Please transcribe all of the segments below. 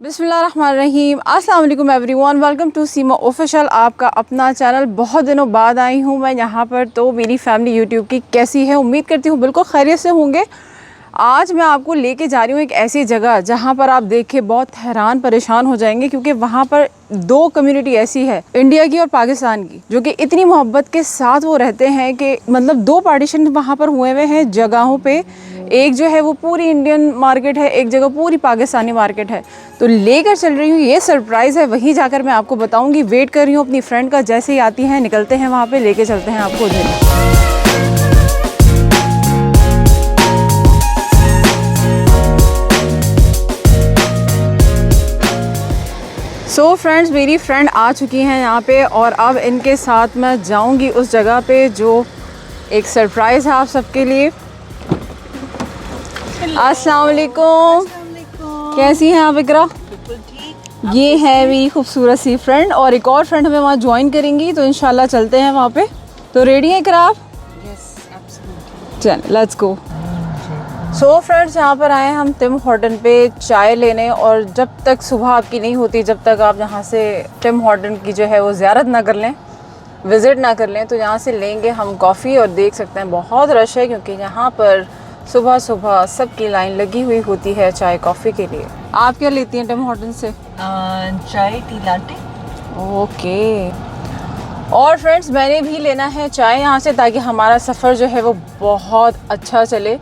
बिस्मिल्लाहिर्रहमानिर्रहीम। अस्सलाम वालेकुम everyone, welcome to Seema official, आपका अपना चैनल। बहुत दिनों बाद आई हूँ मैं यहाँ पर। तो मेरी फैमिली यूट्यूब की कैसी है, उम्मीद करती हूँ बिल्कुल खैरियत से होंगे। आज मैं आपको लेके जा रही हूँ एक ऐसी जगह जहाँ पर आप देख के बहुत हैरान परेशान हो जाएंगे, क्योंकि वहाँ पर दो कम्युनिटी ऐसी है, इंडिया की और पाकिस्तान की, जो कि इतनी मोहब्बत के साथ वो रहते हैं कि मतलब दो पार्टीशन वहाँ पर हुए हुए हैं जगहों पे। एक जो है वो पूरी इंडियन मार्केट है, एक जगह पूरी पाकिस्तानी मार्केट है। तो लेकर चल रही हूँ, ये सरप्राइज़ है, वहीं जाकर मैं आपको बताऊँगी। वेट कर रही हूँ अपनी फ्रेंड का, जैसे ही आती हैं निकलते हैं वहाँ पर, लेके चलते हैं आपको उधर। सो फ्रेंड्स, मेरी फ्रेंड आ चुकी हैं यहाँ पे, और अब इनके साथ मैं जाऊँगी उस जगह पे जो एक सरप्राइज़ है आप सबके लिए। अस्सलाम वालेकुम, कैसी हैं आप इकरा? बिल्कुल ठीक। ये है मेरी खूबसूरत सी फ्रेंड, और एक और फ्रेंड हमें वहाँ ज्वाइन करेंगी, तो इंशाल्लाह चलते हैं वहाँ पे। तो रेडी हैं इकरा आप? Yes absolutely. चल लेट्स गो। सो फ्रेंड्स, यहाँ पर आए हम टिम हॉर्टन पे चाय लेने, और जब तक सुबह आपकी नहीं होती, जब तक आप यहाँ से टिम हॉर्टन की जो है वो ज़ियारत ना कर लें, विज़िट ना कर लें, तो यहाँ से लेंगे हम कॉफ़ी। और देख सकते हैं बहुत रश है, क्योंकि यहाँ पर सुबह सुबह सबकी लाइन लगी हुई होती है चाय कॉफ़ी के लिए। आप क्या लेती हैं टिम हॉर्टन से? चाय टी लाटे। ओके। और फ्रेंड्स, मैंने भी लेना है चाय यहाँ से, ताकि हमारा सफ़र जो है वो बहुत अच्छा चले,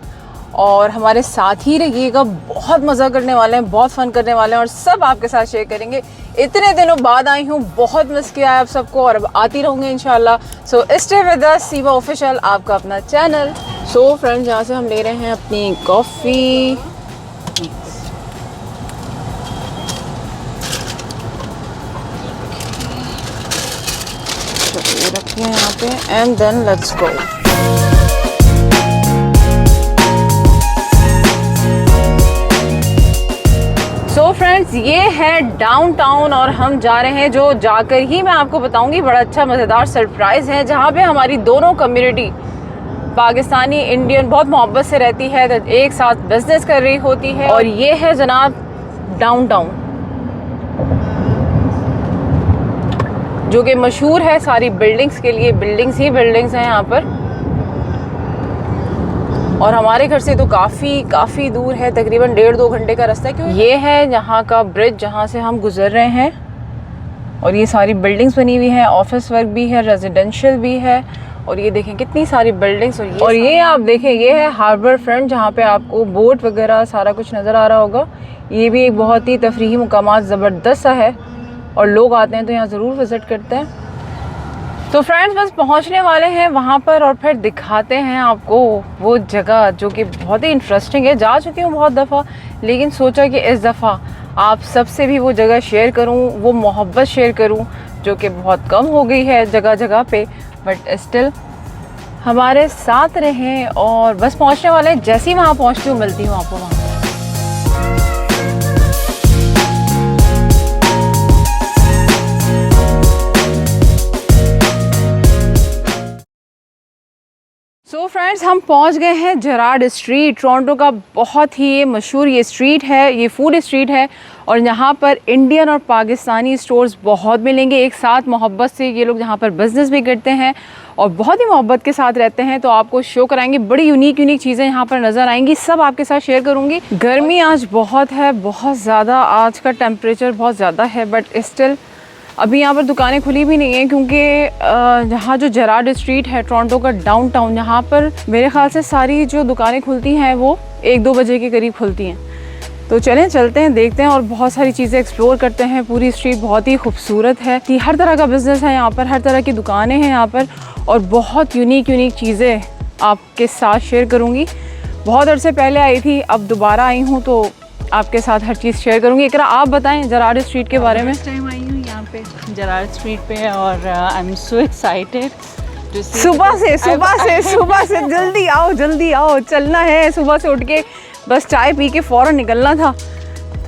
और हमारे साथ ही रहिएगा। बहुत मज़ा करने वाले हैं, बहुत फ़न करने वाले हैं, और सब आपके साथ शेयर करेंगे। इतने दिनों बाद आई हूँ, बहुत मिस किया है आप सबको, और अब आती रहूँगी इंशाल्लाह। So stay with us, Seema official, आपका अपना चैनल। सो फ्रेंड्स, यहाँ से हम ले रहे हैं अपनी कॉफ़ी। चलो ये रखिए यहाँ पे, and then let's go. So friends, ये है डाउनटाउन, और हम जा रहे हैं, जो जाकर ही मैं आपको बताऊंगी। बड़ा अच्छा मज़ेदार सरप्राइज़ है, जहाँ पे हमारी दोनों कम्युनिटी, पाकिस्तानी इंडियन, बहुत मोहब्बत से रहती है, एक साथ बिजनेस कर रही होती है। और ये है जनाब डाउनटाउन, जो कि मशहूर है सारी बिल्डिंग्स के लिए। बिल्डिंग्स ही बिल्डिंग्स हैं यहाँ पर, और हमारे घर से तो काफ़ी दूर है, तकरीबन 1.5-2 घंटे का रास्ता है। क्यों, ये है यहाँ का ब्रिज जहाँ से हम गुजर रहे हैं, और ये सारी बिल्डिंग्स बनी हुई हैं, ऑफिस वर्क भी है, रेजिडेंशियल भी है, और ये देखें कितनी सारी बिल्डिंग्स। और ये आप देखें, ये है हार्बर फ्रंट, जहाँ पे आपको बोट वगैरह सारा कुछ नज़र आ रहा होगा। ये भी एक बहुत ही तफरीही मुकामात ज़बरदस्त सा है, और लोग आते हैं तो यहाँ ज़रूर विज़िट करते हैं। तो फ्रेंड्स, बस पहुंचने वाले हैं वहाँ पर, और फिर दिखाते हैं आपको वो जगह, जो कि बहुत ही इंटरेस्टिंग है। जा चुकी हूँ बहुत दफ़ा, लेकिन सोचा कि इस दफ़ा आप सबसे भी वो जगह शेयर करूँ, वो मोहब्बत शेयर करूँ, जो कि बहुत कम हो गई है जगह जगह पे, बट स्टिल हमारे साथ रहें। और बस पहुँचने वाले हैं, जैसे ही वहाँ पहुँचती हूँ मिलती हूँ आपको वहाँ। सो फ्रेंड्स, हम पहुंच गए हैं जेरार्ड स्ट्रीट। टोरंटो का बहुत ही मशहूर ये स्ट्रीट है, ये फूड स्ट्रीट है, और यहाँ पर इंडियन और पाकिस्तानी स्टोर्स बहुत मिलेंगे एक साथ। मोहब्बत से ये लोग यहाँ पर बिज़नेस भी करते हैं, और बहुत ही मोहब्बत के साथ रहते हैं। तो आपको शो कराएंगे, बड़ी यूनिक चीज़ें यहाँ पर नज़र आएंगी, सब आपके साथ शेयर करूँगी। गर्मी आज बहुत है, बहुत ज़्यादा, आज का टेम्परेचर बहुत ज़्यादा है, बट स्टिल अभी यहाँ पर दुकानें खुली भी नहीं हैं, क्योंकि यहाँ जो जेरार्ड स्ट्रीट है टोरंटो का डाउनटाउन, यहाँ पर मेरे ख़्याल से सारी जो दुकानें खुलती हैं वो 1-2 बजे के करीब खुलती हैं। तो चलें चलते हैं, देखते हैं, और बहुत सारी चीज़ें एक्सप्लोर करते हैं। पूरी स्ट्रीट बहुत ही खूबसूरत है, हर तरह का बिज़नेस है यहाँ पर, हर तरह की दुकानें हैं यहाँ पर, और बहुत यूनिक चीज़ें आपके साथ शेयर करूँगी। बहुत अर्से पहले आई थी, अब दोबारा आई हूँ, तो आपके साथ हर चीज़ शेयर करूँगी। एकरा आप बताएं जेरार्ड स्ट्रीट के बारे में। पे जेरार्ड स्ट्रीट पे, और आई एम सो एक्साइटेड। सुबह से जल्दी आओ, चलना है सुबह से उठ के, बस चाय पी के फ़ौरन निकलना था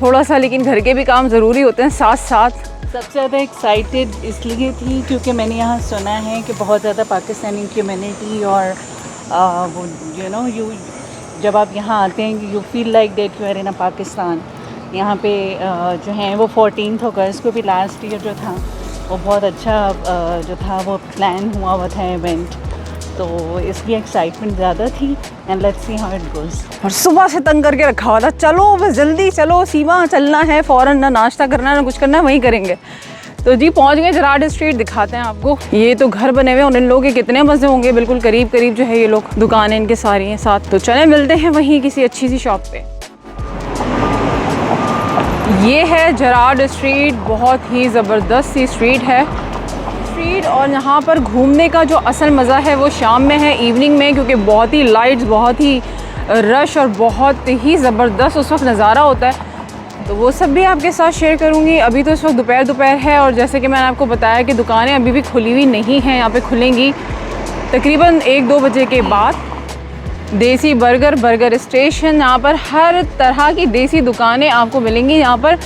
थोड़ा सा, लेकिन घर के भी काम ज़रूरी होते हैं साथ साथ। सबसे ज़्यादा एक्साइटेड इसलिए थी क्योंकि मैंने यहाँ सुना है कि बहुत ज़्यादा पाकिस्तानी कम्युनिटी, और वो जब आप यहाँ आते हैं, you feel like that you are in a Pakistan. यहाँ पे जो हैं वो 14 अगस्त को भी लास्ट ईयर जो था वो बहुत अच्छा जो था वो प्लान हुआ था इवेंट, तो इसलिए एक्साइटमेंट ज़्यादा थी। And let's see how it goes. और सुबह से तंग करके रखा हुआ था, चलो बस जल्दी चलो सीमा, चलना है फ़ौरन, ना नाश्ता करना है ना कुछ करना है, वहीं करेंगे। तो जी पहुंच गए जेराड स्ट्रीट, दिखाते हैं आपको। ये तो घर बने हुए हैं और इन लोगों के कितने मज़े होंगे, बिल्कुल करीब करीब जो है ये लोग, दुकानें इनके सारी हैं साथ। तो चलें मिलते हैं वहीं किसी अच्छी सी शॉप पे। ये है जेराड स्ट्रीट, बहुत ही ज़बरदस्त सी स्ट्रीट है स्ट्रीट। और यहाँ पर घूमने का जो असल मज़ा है वो शाम में है, इवनिंग में, क्योंकि बहुत ही लाइट्स, बहुत ही रश और बहुत ही ज़बरदस्त उस वक्त नज़ारा होता है। तो वो सब भी आपके साथ शेयर करूँगी। अभी तो इस वक्त दोपहर है और जैसे कि मैंने आपको बताया कि दुकानें अभी भी खुली हुई नहीं हैं, यहाँ पे खुलेंगी तकरीबन 1-2 बजे के बाद। देसी बर्गर स्टेशन, यहाँ पर हर तरह की देसी दुकानें आपको मिलेंगी। यहाँ पर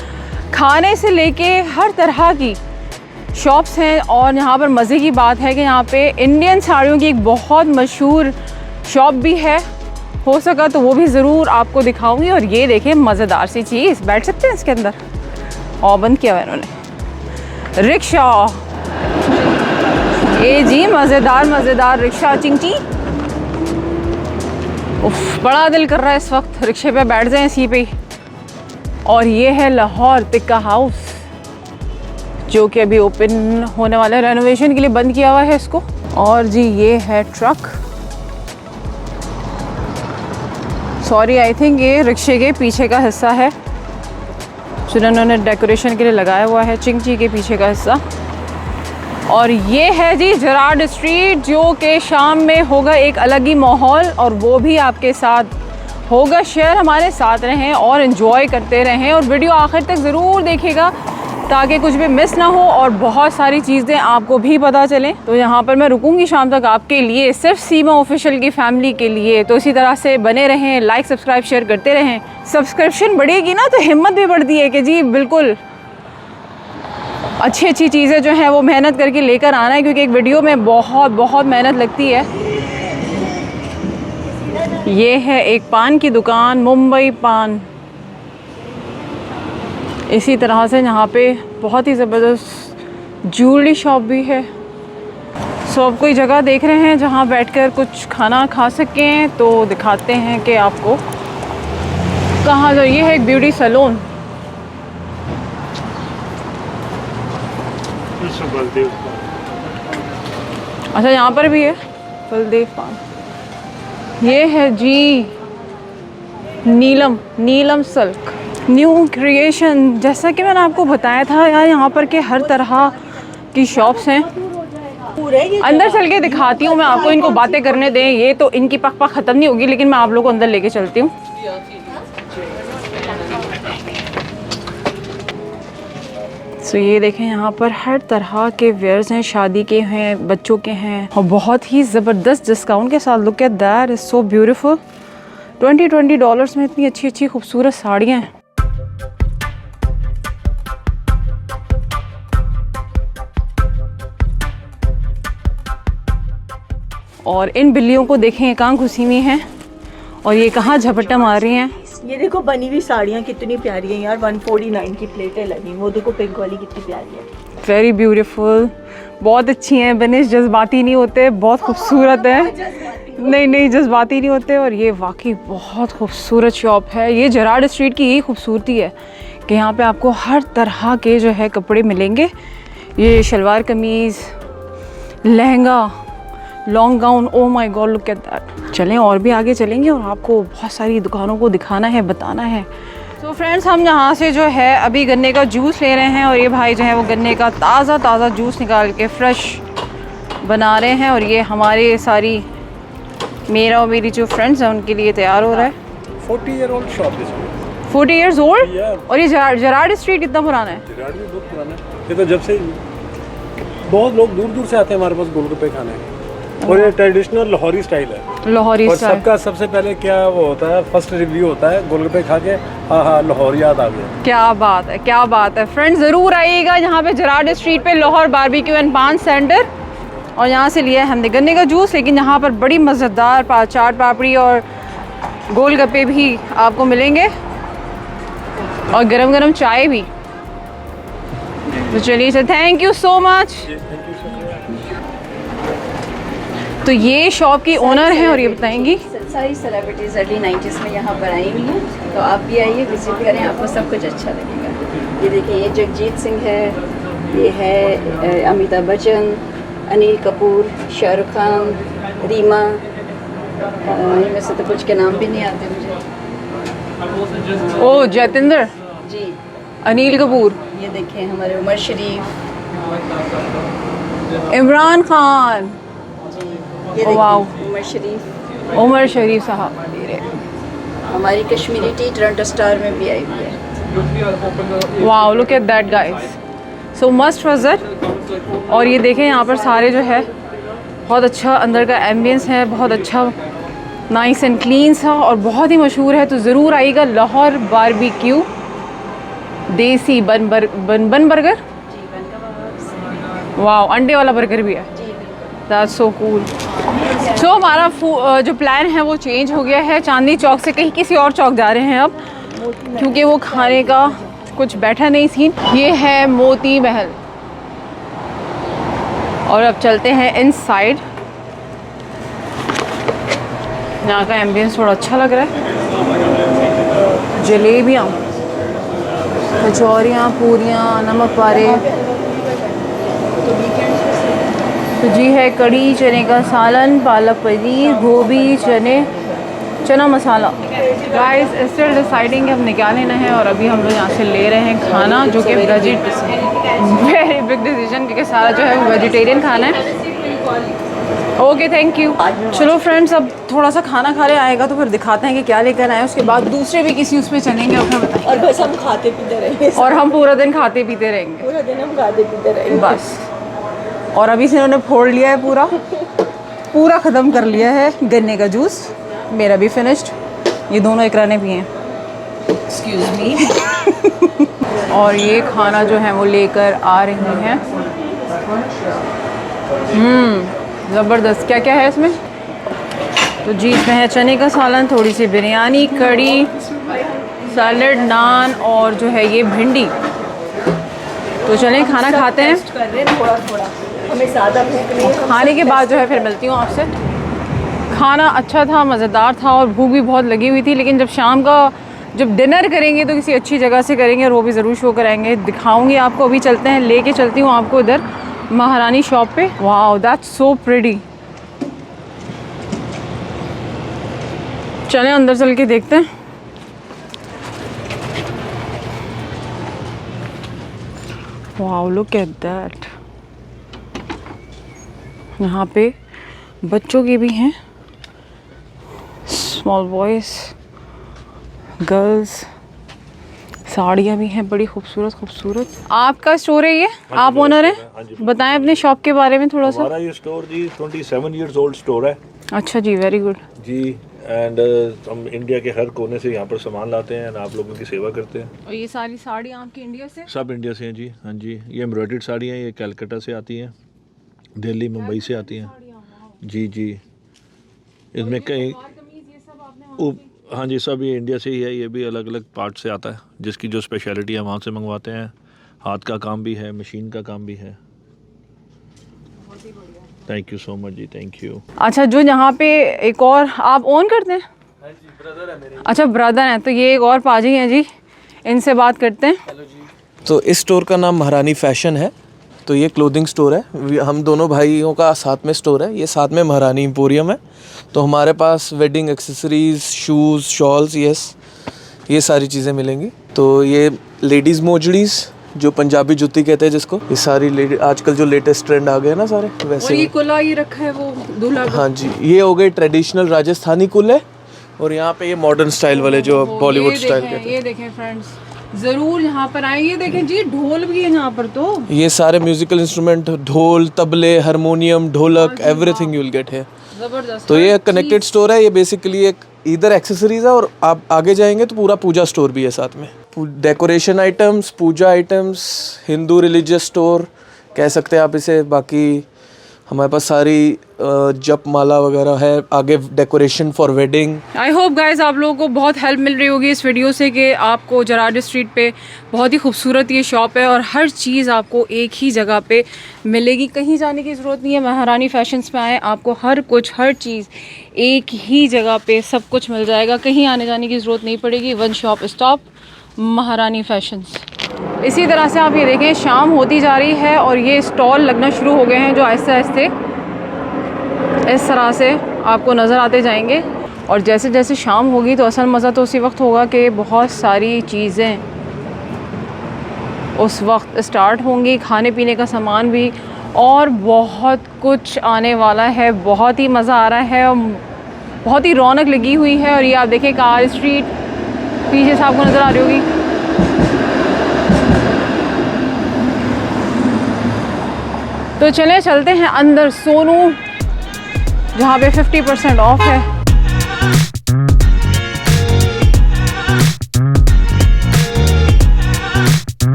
खाने से लेके हर तरह की शॉप्स हैं। और यहाँ पर मज़े की बात है कि यहाँ पे इंडियन साड़ियों की एक बहुत मशहूर शॉप भी है, हो सका तो वो भी ज़रूर आपको दिखाऊंगी। और ये देखें मज़ेदार सी चीज़, बैठ सकते हैं इसके अंदर, और बंद किया हुआ है इन्होंने, रिक्शा। ये जी मज़ेदार रिक्शा, चिंची। उफ, बड़ा दिल कर रहा है इस वक्त रिक्शे पे बैठ जाएं इसी पे। और ये है लाहौर टिक्का हाउस, जो कि अभी ओपन होने वाला है, रेनोवेशन के लिए बंद किया हुआ है इसको। और जी ये है ट्रक, सॉरी आई थिंक ये रिक्शे के पीछे का हिस्सा है जो इन्होंने डेकोरेशन के लिए लगाया हुआ है, चिंची के पीछे का हिस्सा। और ये है जी जेराड स्ट्रीट, जो कि शाम में होगा एक अलग ही माहौल, और वो भी आपके साथ होगा शेयर। हमारे साथ रहें और इन्जॉय करते रहें, और वीडियो आखिर तक ज़रूर देखिएगा ताकि कुछ भी मिस ना हो और बहुत सारी चीज़ें आपको भी पता चलें। तो यहाँ पर मैं रुकूंगी शाम तक आपके लिए, सिर्फ सीमा ऑफिशियल की फैमिली के लिए। तो इसी तरह से बने रहें, लाइक सब्सक्राइब शेयर करते रहें। सब्सक्रिप्शन बढ़ेगी ना तो हिम्मत भी बढ़ती है कि जी बिल्कुल अच्छी चीज़ें जो हैं वो मेहनत करके लेकर आना है, क्योंकि एक वीडियो में बहुत मेहनत लगती है। ये है एक पान की दुकान, मुंबई पान। इसी तरह से यहाँ पे बहुत ही ज़बरदस्त ज्वेलरी शॉप भी है। सो अब कोई जगह देख रहे हैं जहाँ बैठकर कुछ खाना खा सकें, तो दिखाते हैं कि आपको कहाँ जाए। ये है एक ब्यूटी सैलून, अच्छा यहाँ पर भी है बलदेव पान। ये है जी नीलम सिल्क न्यू क्रिएशन। जैसा कि मैंने आपको बताया था यार, यहाँ पर के हर तरह की शॉप्स हैं। अंदर चल के दिखाती हूँ मैं आपको, इनको बातें करने दें, ये तो इनकी पक ख़त्म नहीं होगी, लेकिन मैं आप लोगों को अंदर लेके चलती हूँ। तो ये देखें यहाँ पर हर तरह के वेयर्स हैं, शादी के हैं, बच्चों के हैं, और बहुत ही ज़बरदस्त डिस्काउंट के साथ। Look at that, is so beautiful. $20 में इतनी अच्छी खूबसूरत साड़ियाँ हैं। और इन बिल्लियों को देखें कहाँ घुसी हुई हैं और ये कहाँ झपट्टा मार रही हैं। ये देखो बनी हुई साड़ियाँ कितनी प्यारी हैं यार, 149 की प्लेटें लगी। वो देखो पिंक वाली कितनी प्यारी है, वेरी ब्यूटीफुल, बहुत अच्छी हैं। बनिश जज्बाती नहीं होते, बहुत खूबसूरत है। नहीं जज्बाती नहीं होते। और ये वाकई बहुत खूबसूरत शॉप है। ये जेराड स्ट्रीट की यही खूबसूरती है कि यहाँ पे आपको हर तरह के जो है कपड़े मिलेंगे। ये शलवार कमीज़, lehenga, long gown, oh my God look at that. चलें और भी आगे चलेंगे और आपको बहुत सारी दुकानों को दिखाना है, बताना है। तो फ्रेंड्स, हम यहाँ से जो है अभी गन्ने का जूस ले रहे हैं और ये भाई जो है वो गन्ने का ताज़ा जूस निकाल के फ्रेश बना रहे हैं। और ये हमारे सारी मेरा और मेरी जो फ्रेंड्स हैं उनके लिए तैयार हो रहा है। 40-year-old shop is 40 years old? Yeah. और ये जेराड स्ट्रीट कितना पुराना है? जेराड भी बहुत पुराना है। ये तो जब से बहुत लोग दूर से आते हैं हमारे पास गोलगप्पे खाने। और ये ट्रेडिशनल लाहौरी स्टाइल है। लाहौरी और स्टाइल। सबका सबसे पहले क्या वो होता है, फर्स्ट रिव्यू होता है गोलगप्पे खा के, हाँ लाहौर याद आ गया। क्या बात है फ्रेंड्स, ज़रूर आइएगा यहाँ पे जेराड स्ट्रीट पे, लाहौर बारबेक्यू एंड पान सेंटर। और यहाँ से लिया है हमने गन्ने का जूस, लेकिन यहाँ पर बड़ी मज़ेदार चाट पापड़ी और गोलगप्पे भी आपको मिलेंगे। और गरम गरम चाय भी। तो चलिए sir, thank you so much. तो ये शॉप की ओनर है और ये बताएंगी। सारी सेलिब्रिटीज़ अर्ली 90s में यहाँ पर आई हुई हैं, तो आप भी आइए, विजिट करें, आपको सब कुछ अच्छा लगेगा। ये देखिए, ये जगजीत सिंह है, ये है अमिताभ बच्चन, अनिल कपूर, शाहरुख खान, रीमा, इनमें से तो कुछ के नाम भी नहीं आते मुझे। ओ जतिंदर जी, अनिल कपूर, ये देखिए हमारे उमर शरीफ, इमरान खान, ये वाओ। देखिए उमर शरीफ, उमर शरीफ साहब, हमारी कश्मीरी टी टोरंटो स्टार में भी आई हुई है। Wow, look at that guys, so must visit. और ये देखें यहाँ पर सारे जो है बहुत अच्छा अंदर का एम्बियंस है, बहुत अच्छा नाइस एंड क्लीन सा, और बहुत ही मशहूर है। तो ज़रूर आइएगा, लाहौर बारबेक्यू देसी बन बर्गर। वाओ, अंडे वाला बर्गर भी है। That's so cool. सो हमारा जो प्लान है वो चेंज हो गया है, चांदनी चौक से कहीं किसी और चौक जा रहे हैं अब, क्योंकि वो खाने का कुछ बैठा नहीं सीन। ये है मोती महल, और अब चलते हैं इनसाइड। यहाँ का एम्बियंस थोड़ा अच्छा लग रहा है। जलेबियाँ, कचौरियाँ, पूरियाँ, नमक पारे। तो जी है कढ़ी, चने का सालन, पालक पनीर, गोभी, चना मसाला। गाइस स्टिल डिसाइडिंग अब क्या लेना है, और अभी हम लोग यहाँ से ले रहे हैं खाना, जो कि वेरी बिग डिसीजन, क्योंकि सारा जो है वो वेजिटेरियन खाना है। Okay, thank you. चलो फ्रेंड्स, अब थोड़ा सा खाना खा ले आएगा तो फिर दिखाते हैं कि क्या लेकर आए, उसके बाद दूसरे भी किसी उस पर चलेंगे और फिर बताएंगे। और बस हम खाते पीते रहेंगे, और हम पूरा दिन खाते पीते रहेंगे, पूरा दिन हम खाते पीते रहेंगे बस। और अभी से इन्होंने फोड़ लिया है, पूरा ख़त्म कर लिया है गन्ने का जूस। मेरा भी फिनिश्ड, ये दोनों इकरा ने पिए हैं, एक्सक्यूज़ मी। और ये खाना जो है वो लेकर आ रही हैं। ज़बरदस्त। क्या क्या है इसमें? तो जी, इसमें है चने का सालन, थोड़ी सी बिरयानी, कढ़ी, सैलड, नान, और जो है ये भिंडी। तो चलें खाना खाते हैं। कर रहे हैं थोड़ा थोड़ा, हमें ज़्यादा भूख नहीं है। खाने के बाद जो है फिर मिलती हूँ आपसे। खाना अच्छा था, मज़ेदार था, और भूख भी बहुत लगी हुई थी। लेकिन जब शाम का जब डिनर करेंगे तो किसी अच्छी जगह से करेंगे, और वो भी ज़रूर शो कराएंगे, दिखाऊंगी आपको। अभी चलते हैं, लेके चलती हूँ आपको इधर महारानी शॉप पे। Wow, that's so pretty. चलें अंदर चल के देखते हैं। Wow, look at that. यहाँ पे बच्चों के भी हैं, स्मॉल बॉयज़, गर्ल्स, साड़ियाँ भी हैं बड़ी खूबसूरत खूबसूरत। आपका स्टोर है ये? आप ओनर हैं? बताएं अपने शॉप के बारे में थोड़ा सा। हमारा ये स्टोर जी 27 इयर्स ओल्ड स्टोर है अच्छा जी, वेरी गुड जी। एंड हम इंडिया के हर कोने से यहाँ पर सामान लाते हैं, आप लोगों की सेवा करते हैं। और ये सारी साड़ियाँ आपकी इंडिया से? सब इंडिया से हैं जी, हाँ जी। ये एम्ब्रॉयडर्ड साड़ियाँ, ये कलकत्ता से आती हैं, दिल्ली, मुंबई से आती हैं जी जी। इसमें कई हाँ जी, सब ये इंडिया से ही है। ये भी अलग अलग पार्ट से आता है, जिसकी जो स्पेशलिटी है वहाँ से मंगवाते हैं। हाथ का काम भी है, मशीन का काम भी है। थैंक यू सो मच जी, थैंक यू। अच्छा, जो यहाँ पे एक और आप ओन करते हैं? हाँ जी, ब्रदर है मेरे। अच्छा, ब्रदर हैं। तो ये एक और पाजी हैं जी, इनसे बात करते हैं। हेलो जी। तो इस स्टोर का नाम महारानी फैशन है। तो ये क्लोथिंग स्टोर है, हम दोनों भाइयों का साथ में स्टोर है। ये साथ में महारानी एम्पोरियम है। तो हमारे पास वेडिंग एक्सेसरीज, शूज़, शॉल्स, ये सारी चीज़ें मिलेंगी। तो ये लेडीज़ मोजड़ीज़, जो पंजाबी जुत्ती कहते हैं जिसको, ये सारी लेडी आजकल जो लेटेस्ट ट्रेंड आ गए हैं ना सारे, वैसे। और ये कुल्ला ये रखा है वो दूल्हा का? हाँ जी, ये हो गए ट्रेडिशनल राजस्थानी कुल्ले, और यहाँ पे ये मॉडर्न स्टाइल वाले जो बॉलीवुड स्टाइल कहते हैं। ये देखें फ्रेंड्स, ज़रूर यहाँ पर आए। ये देखें जी, ढोल भी है यहाँ पर। तो ये सारे म्यूजिकल इंस्ट्रूमेंट, ढोल, तबले, हारमोनियम, ढोलक, एवरीथिंग यू विल गेट है। ज़बरदस्त। तो ये कनेक्टेड स्टोर है। ये बेसिकली एक इधर एक्सेसरीज है, और आप आगे जाएंगे तो पूरा पूजा स्टोर भी है साथ में। डेकोरेशन आइटम्स, पूजा आइटम्स, हिंदू रिलीजियस स्टोर कह सकते हैं आप इसे। बाकी हमारे पास सारी जप माला वगैरह है, आगे decoration for wedding. I hope guys आप लोगों को बहुत हेल्प मिल रही होगी इस वीडियो से कि आपको जराड स्ट्रीट पे बहुत ही खूबसूरत ये शॉप है और हर चीज़ आपको एक ही जगह पे मिलेगी, कहीं जाने की ज़रूरत नहीं है। महारानी फैशंस में आए, आपको हर चीज़ एक ही जगह पे सब कुछ मिल जाएगा, कहीं आने जाने की ज़रूरत नहीं पड़ेगी। वन शॉप स्टॉप महारानी फैशंस। इसी तरह से आप ये देखें शाम होती जा रही है और ये स्टॉल लगना शुरू हो गए हैं जो आहिस्ते आहिस्ते इस तरह से आपको नज़र आते जाएंगे। और जैसे जैसे शाम होगी तो असल मज़ा तो उसी वक्त होगा कि बहुत सारी चीज़ें उस वक्त स्टार्ट होंगी, खाने पीने का सामान भी, और बहुत कुछ आने वाला है। बहुत ही मज़ा आ रहा है और बहुत ही रौनक लगी हुई है। और ये आप देखें कार स्ट्रीट पीछे से आपको नज़र आ रही होगी। तो चलें चलते हैं अंदर सोनू जहाँ पे 50% ऑफ है।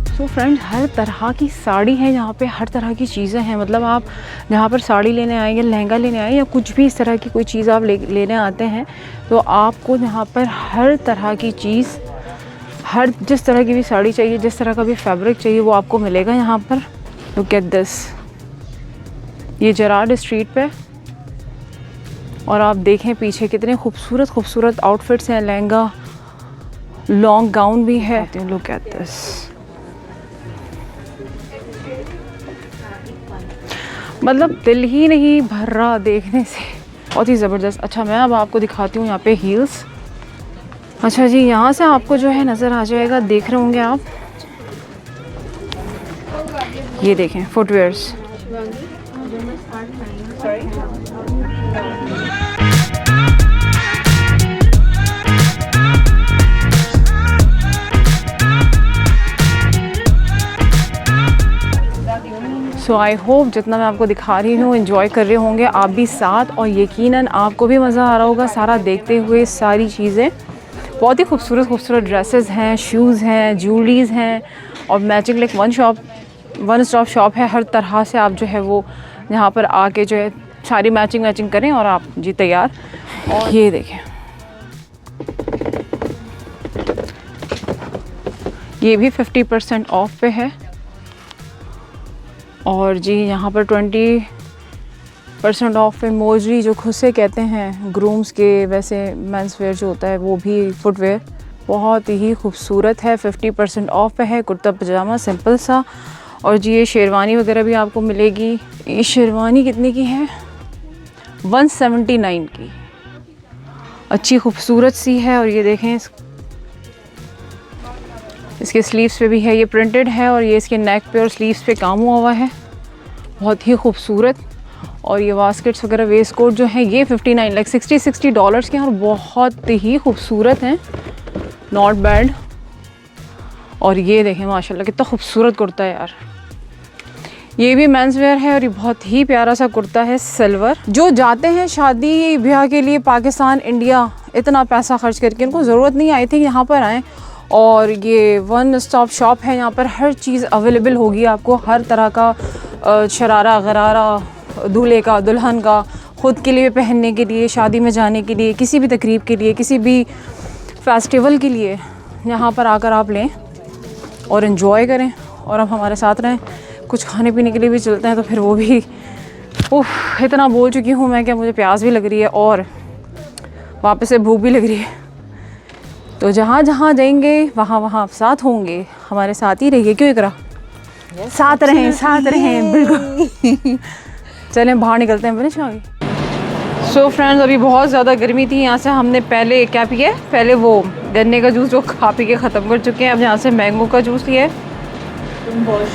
सो फ्रेंड्स हर तरह की साड़ी है यहाँ पे, हर तरह की चीज़ें हैं। मतलब आप यहाँ पर साड़ी लेने आए या लहंगा लेने आए या कुछ भी इस तरह की कोई चीज़ आप लेने आते हैं तो आपको यहाँ पर हर तरह की चीज़, हर जिस तरह की भी साड़ी चाहिए, जिस तरह का भी फैब्रिक चाहिए वो आपको मिलेगा यहाँ पर। लुक एट दिस, ये जराड स्ट्रीट पे। और आप देखें पीछे कितने खूबसूरत खूबसूरत आउटफिट्स हैं, लहंगा, लॉन्ग गाउन भी है। लुक एट दिस, मतलब दिल ही नहीं भर रहा देखने से, बहुत ही ज़बरदस्त। अच्छा मैं अब आपको दिखाती हूँ यहाँ पे हील्स। अच्छा जी, यहाँ से आपको जो है नज़र आ जाएगा, देख रहे होंगे आप, ये देखें फुटवेयर्स। सो आई होप जितना मैं आपको दिखा रही हूँ एंजॉय कर रहे होंगे आप भी साथ, और यकीनन आपको भी मज़ा आ रहा होगा सारा देखते हुए। सारी चीज़ें बहुत ही खूबसूरत खूबसूरत ड्रेसेस हैं, शूज़ हैं, ज्वेलरीज़ हैं, और matching like one stop shop है। हर तरह से आप जो है वो यहाँ पर आके जो है सारी मैचिंग करें और आप जी तैयार। और ये देखें, ये भी 50% ऑफ पे है। और जी यहाँ पर 20% ऑफ पे मोजरी, जो खुद से कहते हैं ग्रूम्स के, वैसे मेंस वेयर जो होता है वो भी फुटवेयर बहुत ही खूबसूरत है, 50% ऑफ पे है। कुर्ता पजामा सिंपल सा, और जी ये शेरवानी वगैरह भी आपको मिलेगी। ये शेरवानी कितने की है? 179 की, अच्छी खूबसूरत सी है। और ये देखें इसके स्लीव्स पे भी है, ये प्रिंटेड है, और ये इसके नेक पे और स्लीव्स पे काम हुआ है, बहुत ही खूबसूरत। और ये बास्केट्स वगैरह वेस्ट कोट जो हैं ये 59 लाइक $60 के हैं और बहुत ही खूबसूरत हैं, नॉट बैड। और ये देखें माशाल्लाह कितना खूबसूरत कुर्ता है यार, ये भी मेंस वेयर है और ये बहुत ही प्यारा सा कुर्ता है सिल्वर। जो जाते हैं शादी ब्याह के लिए पाकिस्तान इंडिया इतना पैसा खर्च करके, उनको ज़रूरत नहीं आई थी यहाँ पर आएँ। और ये वन स्टॉप शॉप है, यहाँ पर हर चीज़ अवेलेबल होगी आपको, हर तरह का शरारा गरारा, दूल्हे का दुल्हन का, ख़ुद के लिए पहनने के लिए, शादी में जाने के लिए, किसी भी तकरीब के लिए, किसी भी फेस्टिवल के लिए यहाँ पर आकर आप लें और इन्जॉय करें। और अब हमारे साथ रहें, कुछ खाने पीने के लिए भी चलते हैं तो फिर वो भी, इतना बोल चुकी हूँ मैं कि मुझे प्यास भी लग रही है और वापस से भूख भी लग रही है। तो जहाँ जहाँ जाएंगे वहाँ वहाँ आप साथ होंगे, हमारे साथ ही रहिए। क्यों इकरा? साथ रहें बिल्कुल। चलें बाहर निकलते हैं बने आगे। सो फ्रेंड्स अभी बहुत ज़्यादा गर्मी थी, यहाँ से हमने पहले क्या पिया है, पहले वो गन्ने का जूस जो खा पी के ख़त्म कर चुके हैं। अब यहाँ से मैंगो का जूस लिया है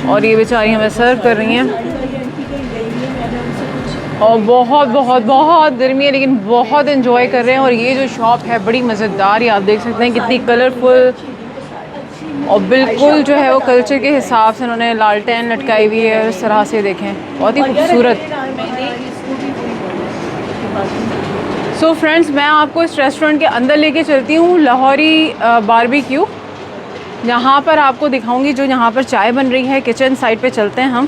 और ये बेचारी हमें सर्व कर रही हैं। और बहुत बहुत बहुत गर्मी है लेकिन बहुत एंजॉय कर रहे हैं। और ये जो शॉप है बड़ी मज़ेदार, ये आप देख सकते हैं कितनी कलरफुल, और बिल्कुल जो है वो कल्चर के हिसाब से उन्होंने लालटेन लटकाई हुई है। इस तरह से देखें, बहुत ही खूबसूरत। सो फ्रेंड्स मैं आपको इस रेस्टोरेंट के अंदर लेके चलती हूँ, लाहौरी बारबेक्यू। यहाँ पर आपको दिखाऊंगी जो यहाँ पर चाय बन रही है। किचन साइड पे चलते हैं हम।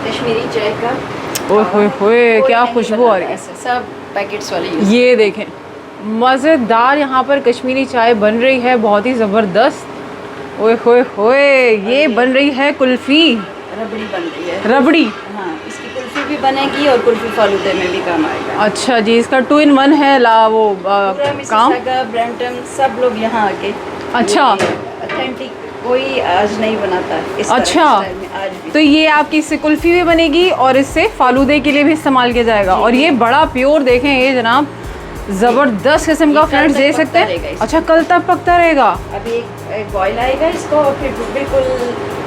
कश्मीरी चाय का ओए होए होए, कोई क्या नहीं खुशबू आ रही बनाता है। ऐसे, सब पैकेट्स वाले use ये देखें, मज़ेदार यहाँ पर कश्मीरी चाय बन रही है, बहुत ही ज़बरदस्त। ओए होए होए, ये बन रही है कुल्फ़ी, रबड़ी बन रही है। रबड़ी। हाँ, इसकी कुल्फ़ी भी बनेगी और कुल्फ़ी फालूदे में भी काम आएगा। अच्छा जी, इसका 2 in 1 है पूरा काम। मिसिसागा, ब्रैम्पटन, सब लोग यहाँ आके अच्छा। ऑथेंटिक कोई आज नहीं बनाता इस तरह के अच्छा, स्टाइल में आज भी। तो ये आपकी इससे कुल्फ़ी भी बनेगी और इससे फालूदे के लिए भी इस्तेमाल किया जाएगा। और ये बड़ा प्योर देखें, ये जनाब ज़बरदस्त किस्म का ये कल फ्रेंड्स तक दे पकता सकते रहेगा हैं। इसमें। अच्छा, कल तक पकता रहेगा। अभी एक बॉयल आएगा इसको और फिर बिल्कुल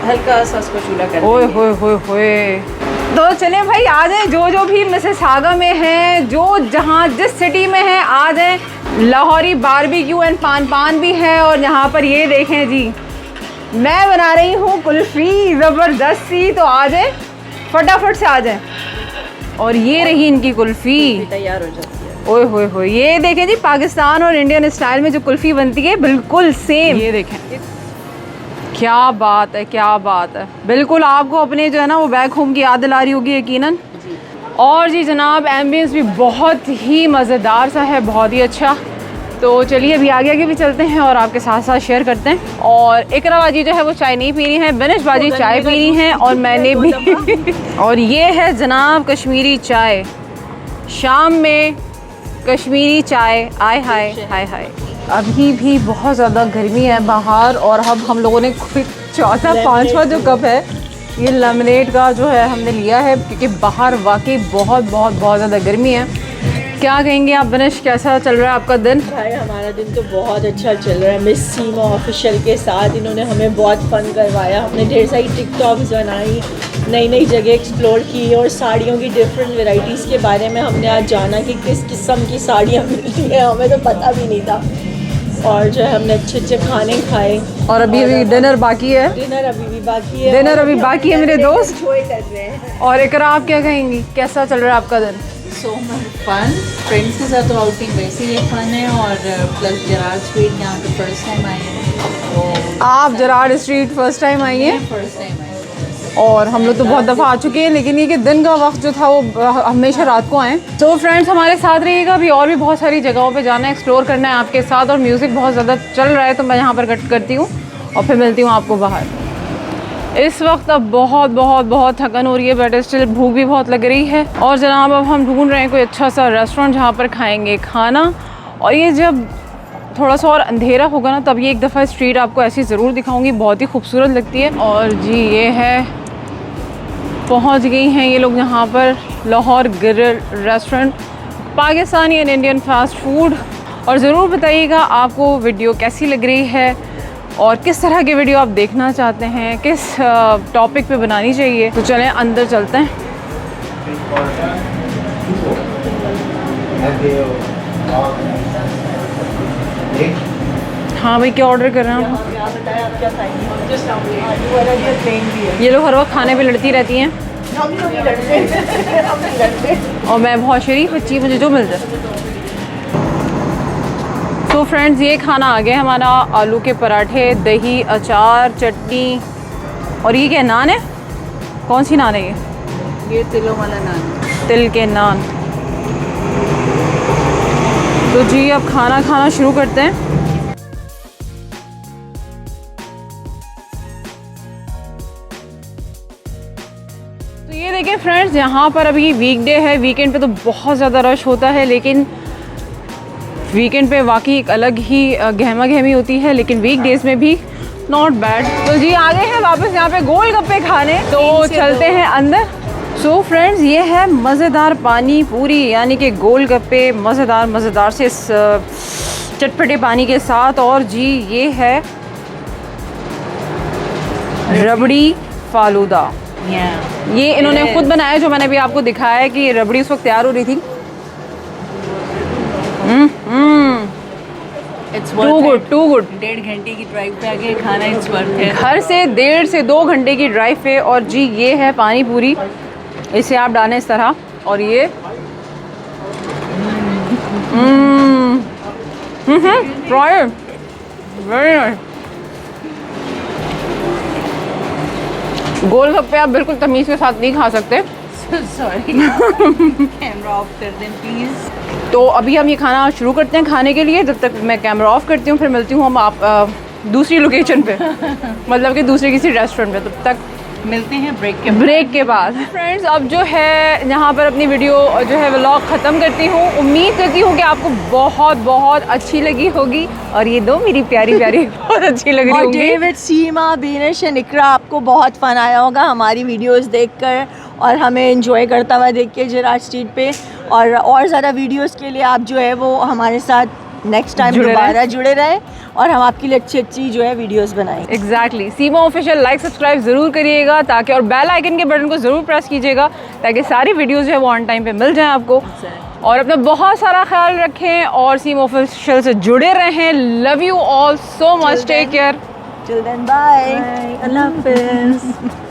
हल्का सा उसको चूल्हा कर ओए देंगे। होए होए होए। तो चले भाई, आ जाए जो भी मिसिसागा में है, जो जहाँ जिस सिटी में है आ जाए। लाहौरी बारबेक्यू एंड पान भी है। और यहाँ पर ये देखें जी, मैं बना रही हूँ कुल्फ़ी ज़बरदस्त सी, तो आ जाए फटाफट से आ जाए। और ये रही इनकी कुल्फ़ी, तैयार हो जाती है। ओए होए होए, ये देखें जी, पाकिस्तान और इंडियन स्टाइल में जो कुल्फ़ी बनती है बिल्कुल सेम। ये देखें, क्या बात है, क्या बात है। बिल्कुल आपको अपने जो है ना वो बैक होम की याद दिला रही होगी यकीनन। और जी जनाब, एम्बियंस भी बहुत ही मज़ेदार सा है, बहुत ही अच्छा। तो चलिए अभी आगे आगे भी चलते हैं और आपके साथ साथ शेयर करते हैं। और इकरा बाजी जो है वो चाय नहीं पीनी है, बिनिश बाजी चाय पीनी है और मैंने भी। और ये है जनाब कश्मीरी चाय, शाम में कश्मीरी चाय, आय हाय हाय हाय। अभी भी बहुत ज़्यादा गर्मी है बाहर और अब हम लोगों ने कोई चौथा पाँचवा जो कप है ये लेमनेड का जो है हमने लिया है, क्योंकि बाहर वाकई बहुत बहुत बहुत ज़्यादा गर्मी है। क्या कहेंगे आप बनिश, कैसा चल रहा है आपका दिन? भाई हमारा दिन तो बहुत अच्छा चल रहा है। मिस सीमा ऑफिशियल के साथ इन्होंने हमें बहुत फ़न करवाया। हमने ढेर सारी टिकटॉक्स बनाई, नई नई जगह एक्सप्लोर की और साड़ियों की डिफरेंट वैरायटीज़ के बारे में हमने आज जाना कि किस किस्म की साड़ियाँ मिलती हैं, हमें तो पता भी नहीं था। और जो है हमने अच्छे अच्छे खाने खाए। और अभी अभी डिनर बाकी है। डिनर अभी भी बाकी है। डिनर अभी बाकी है मेरे दोस्त। एंजॉय कर रहे हैं। और इकरा, आप क्या कहेंगी, कैसा चल रहा है आपका दिन? So much fun. फ्रेंड्स के साथ तो आउटिंग वैसे ही फन है और प्लस जरार स्ट्रीट यहाँ पे फर्स्ट टाइम आई है। तो आप जरार स्ट्रीट फर्स्ट टाइम आई हैं? फर्स्ट टाइम आई और हम लोग तो बहुत दफ़ा आ चुके हैं, लेकिन ये कि दिन का वक्त जो था वो हमेशा रात को आएँ। तो फ्रेंड्स हमारे साथ रहिएगा, अभी और भी बहुत सारी जगहों पे जाना है, एक्सप्लोर करना है आपके साथ। और म्यूज़िक बहुत ज़्यादा चल रहा है तो मैं यहाँ पर कट करती हूँ और फिर मिलती हूँ आपको बाहर। इस वक्त अब बहुत बहुत बहुत थकन हो रही है, बट स्टिल भूख भी बहुत लग रही है। और जनाब अब हम ढूंढ रहे हैं कोई अच्छा सा रेस्टोरेंट जहाँ पर खाएँगे खाना। और ये जब थोड़ा सा और अंधेरा होगा ना, तब ये एक दफ़ा स्ट्रीट आपको ऐसी ज़रूर दिखाऊंगी, बहुत ही खूबसूरत लगती है। और जी ये है, पहुंच गई हैं ये लोग यहाँ पर, Lahore grill restaurant, Pakistani and Indian fast food. और ज़रूर बताइएगा आपको वीडियो कैसी लग रही है और किस तरह के वीडियो आप देखना चाहते हैं, किस टॉपिक पे बनानी चाहिए। तो चलें अंदर चलते हैं। हाँ भाई, क्या ऑर्डर कर रहे हैं आप? आप बताएं आप क्या खाएंगे? आलू वाला भी है, प्लेन भी है। ये लोग हर वक्त खाने पे लड़ती रहती हैं हम लोग भी लड़ते हैं। हम भी लड़ते हैं। और मैं बहुत शरीफ बच्ची, मुझे जो मिल जाए। तो फ्रेंड्स ये खाना आ गया हमारा, आलू के पराठे, दही, अचार, चटनी। और ये क्या नान है? कौन सी नान है ये? तिलों वाला नान। तिल के नान। तो जी अब खाना खाना शुरू करते हैं। तो ये देखिए फ्रेंड्स, यहाँ पर अभी वीकडे है, वीकेंड पे तो बहुत ज़्यादा रश होता है, लेकिन वीकेंड पे वाकई एक अलग ही गहमा गहमी होती है, लेकिन वीकडेज में भी नॉट बैड। तो जी आ गए हैं वापस यहाँ पे गोलगप्पे खाने, तो चलते हैं अंदर। सो फ्रेंड्स ये है मज़ेदार पानी पूरी, यानी कि गोलगप्पे मज़ेदार मज़ेदार से इस चटपटे पानी के साथ। और जी ये है रबड़ी फालूदा, ये इन्होंने खुद बनाया, जो मैंने अभी आपको दिखाया है कि ये रबड़ी उस वक्त तैयार हो रही थी। To good to good. 1.5 घंटे की ड्राइव पे आके खाना इट्स वर्थ है। घर से 1.5 से 2 घंटे की ड्राइव पे। और जी ये है पानी पूरी, इसे आप डालें इस तरह और ये फ्राई वेरी नाइस। गोलगप्पे आप बिल्कुल तमीज़ के साथ नहीं खा सकते। सॉरी, कैमरा ऑफ कर दें प्लीज़। तो अभी हम ये खाना शुरू करते हैं खाने के लिए। जब तक मैं कैमरा ऑफ करती हूँ, फिर मिलती हूँ हम आप दूसरी लोकेशन पे मतलब कि दूसरे किसी रेस्टोरेंट पे। तब तक मिलते हैं ब्रेक के बाद। फ्रेंड्स, अब जो है यहाँ पर अपनी वीडियो जो है व्लॉग ख़त्म करती हूँ। उम्मीद करती हूँ कि आपको बहुत बहुत अच्छी लगी होगी। और ये दो मेरी प्यारी प्यारी बहुत अच्छी लग रही और होंगी। डेविड, सीमा, बीनिश एंड इकरा, आपको बहुत फ़न आया होगा हमारी वीडियोस देखकर और हमें एंजॉय करता हुआ देख के जेराड स्ट्रीट पे। और ज़्यादा वीडियोस के लिए आप जो है वो हमारे साथ नेक्स्ट टाइम दोबारा जुड़े रहें और हम आपके लिए अच्छी अच्छी जो है वीडियोस बनाएंगे। एग्जैक्टली। सीमा ऑफिशियल लाइक सब्सक्राइब ज़रूर करिएगा ताकि, और बेल आइकन के बटन को ज़रूर प्रेस कीजिएगा ताकि सारी वीडियोस जो है वो ऑन टाइम पे मिल जाएं आपको। और अपना बहुत सारा ख्याल रखें और सीमा ऑफिशियल से जुड़े रहें। Love you all so much, take care. Till then, bye. Allah Hafiz.